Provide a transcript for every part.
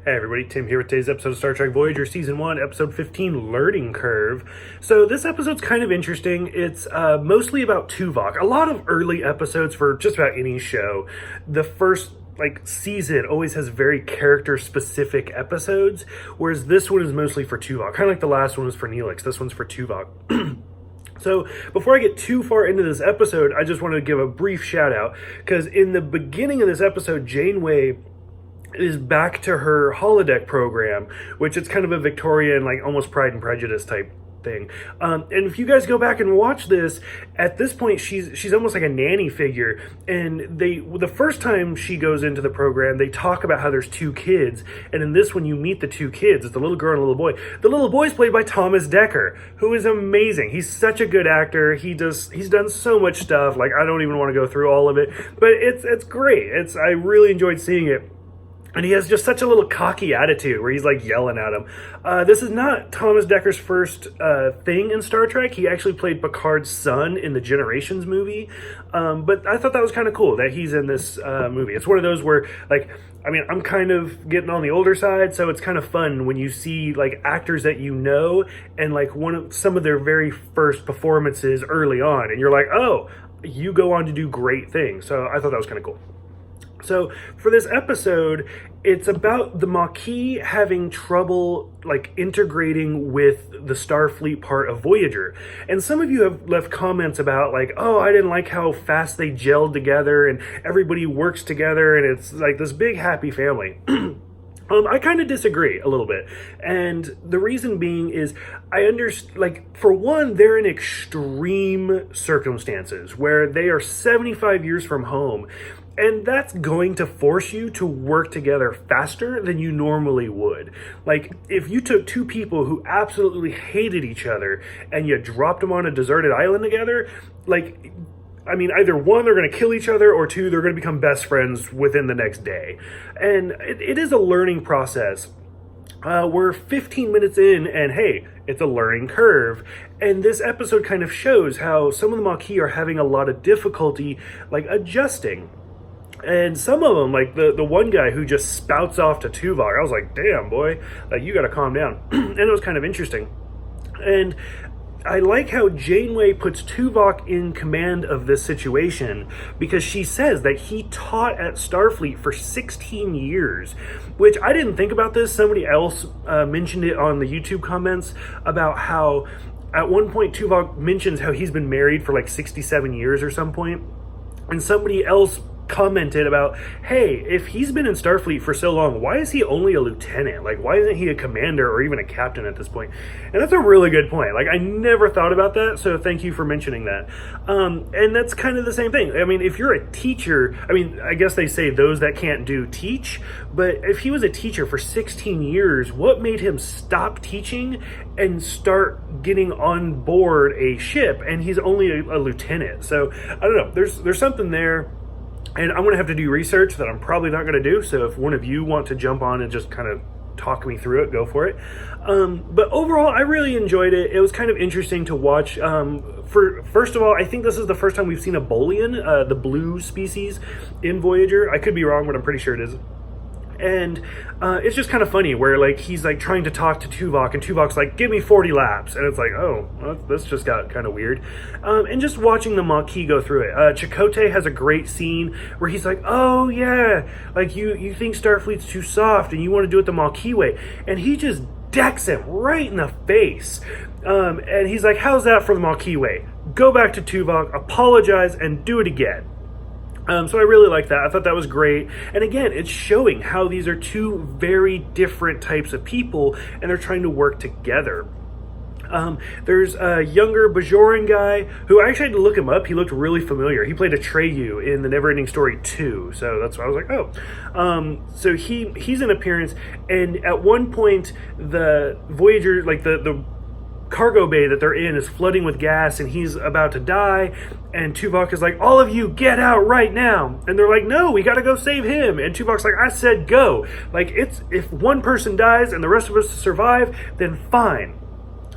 Hey everybody, Tim here with today's episode of Star Trek Voyager Season 1, Episode 15, Learning Curve. So this episode's kind of interesting. It's mostly about Tuvok. A lot of early episodes for just about any show, the first season always has very character-specific episodes, whereas this one is mostly for Tuvok. Kind of like the last one was for Neelix, this one's for Tuvok. So, before I get too far into this episode, I just wanted to give a brief shout out, because in the beginning of this episode, Janeway is back to her holodeck program, which it's kind of a Victorian, almost Pride and Prejudice type thing. And if you guys go back and watch this, at this point she's almost like a nanny figure, and the first time she goes into the program, they talk about how there's two kids, and in this one you meet the two kids. It's a little girl and a little boy. The little boy's played by Thomas Dekker, who is amazing. He's such a good actor. He's done so much stuff. I don't even want to go through all of it, but it's great. I really enjoyed seeing it. And he has just such a little cocky attitude where he's yelling at him. This is not Thomas Dekker's first thing in Star Trek. He actually played Picard's son in the Generations movie. But I thought that was kind of cool that he's in this movie. It's one of those where, I'm kind of getting on the older side, so it's kind of fun when you see actors that you know and some of their very first performances early on, and you're like, oh, you go on to do great things. So I thought that was kind of cool. So for this episode, it's about the Maquis having trouble integrating with the Starfleet part of Voyager. And some of you have left comments about oh, I didn't like how fast they gelled together and everybody works together and it's this big happy family. I kind of disagree a little bit. And the reason being is I understand, for one, they're in extreme circumstances where they are 75 years from home. And that's going to force you to work together faster than you normally would. If you took two people who absolutely hated each other and you dropped them on a deserted island together, either one, they're going to kill each other, or two, they're going to become best friends within the next day. And it is a learning process. We're 15 minutes in, and hey, it's a learning curve. And this episode kind of shows how some of the Maquis are having a lot of difficulty, adjusting. And some of them, the one guy who just spouts off to Tuvok, I was like, damn, boy, you got to calm down. And it was kind of interesting. And I like how Janeway puts Tuvok in command of this situation, because she says that he taught at Starfleet for 16 years, which I didn't think about this. Somebody else mentioned it on the YouTube comments about how at one point Tuvok mentions how he's been married for 67 years or some point. And somebody else commented about, hey, if he's been in Starfleet for so long, why is he only a lieutenant? Why isn't he a commander or even a captain at this point? And that's a really good point. I never thought about that, so thank you for mentioning that. And that's kind of the same thing. If you're a teacher, I guess they say those that can't do teach, but if he was a teacher for 16 years, what made him stop teaching and start getting on board a ship, and he's only a lieutenant? So, I don't know, there's something there. And I'm going to have to do research that I'm probably not going to do. So if one of you want to jump on and just kind of talk me through it, go for it. But overall, I really enjoyed it. It was kind of interesting to watch. First of all, I think this is the first time we've seen a Bolian, the blue species, in Voyager. I could be wrong, but I'm pretty sure it is. And it's just kind of funny where he's trying to talk to Tuvok, and Tuvok's give me 40 laps, and it's oh, well, this just got kind of weird. And just watching the Maquis go through it. Chakotay has a great scene where he's oh yeah, you think Starfleet's too soft and you want to do it the Maquis way, and he just decks him right in the face. And he's how's that for the Maquis way? Go back to Tuvok, apologize, and do it again. So I really like that. I thought that was great. And again, it's showing how these are two very different types of people, and they're trying to work together. There's a younger Bajoran guy who I actually had to look him up. He looked really familiar. He played Atreyu in The Neverending Story 2. So that's why I was oh. So he's an appearance. And at one point, the Voyager, the cargo bay that they're in is flooding with gas, and he's about to die, and Tuvok is all of you get out right now, and they're no, we gotta go save him, and Tuvok's I said go. It's, if one person dies and the rest of us survive, then fine.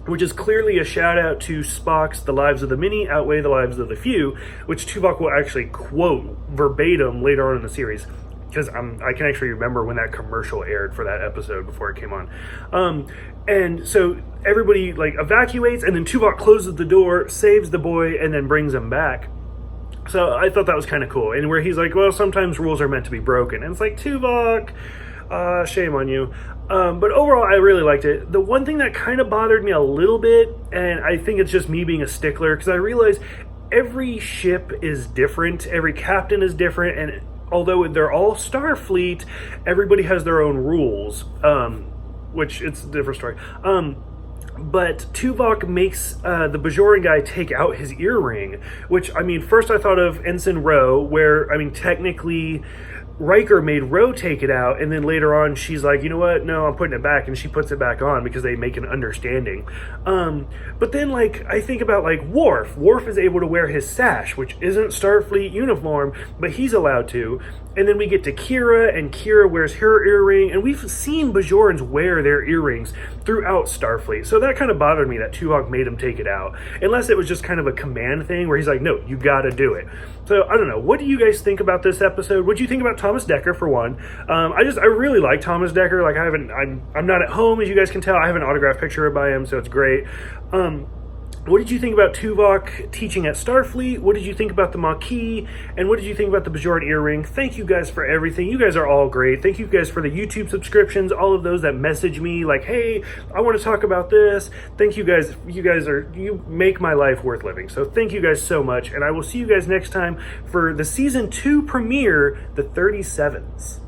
Which is clearly a shout out to Spock's "The lives of the many outweigh the lives of the few," which Tuvok will actually quote verbatim later on in the series. because I can actually remember when that commercial aired for that episode before it came on. And so everybody like evacuates, and then Tuvok closes the door, saves the boy, and then brings him back. So I thought that was kind of cool. And where he's like, well, sometimes rules are meant to be broken. And it's like, Tuvok, shame on you. But overall, I really liked it. The one thing that kind of bothered me a little bit, and I think it's just me being a stickler, because I realize every ship is different, every captain is different, and although they're all Starfleet, everybody has their own rules, which it's a different story. But Tuvok makes the Bajoran guy take out his earring, which, I mean, first I thought of Ensign Ro, where, I mean, technically Riker made Ro take it out, and then later on she's like, you know what, no, I'm putting it back, and she puts it back on because they make an understanding. But then, like, I think about, like, Worf is able to wear his sash, which isn't Starfleet uniform, but he's allowed to. And then we get to Kira, and Kira wears her earring, and we've seen Bajorans wear their earrings throughout Starfleet. So that kind of bothered me that Tuvok made him take it out, unless it was just kind of a command thing where he's like, no, you gotta do it. So I don't know, what do you guys think about this episode? What do you think about Thomas Dekker, for one? I really like Thomas Dekker. Like, I'm not at home, as you guys can tell. I have an autographed picture by him, so it's great. What did you think about Tuvok teaching at Starfleet? What did you think about the Maquis? And what did you think about the Bajoran earring? Thank you guys for everything. You guys are all great. Thank you guys for the YouTube subscriptions, all of those that message me like, hey, I want to talk about this. Thank you guys. You make my life worth living. So thank you guys so much. And I will see you guys next time for the season 2 premiere, the 37s.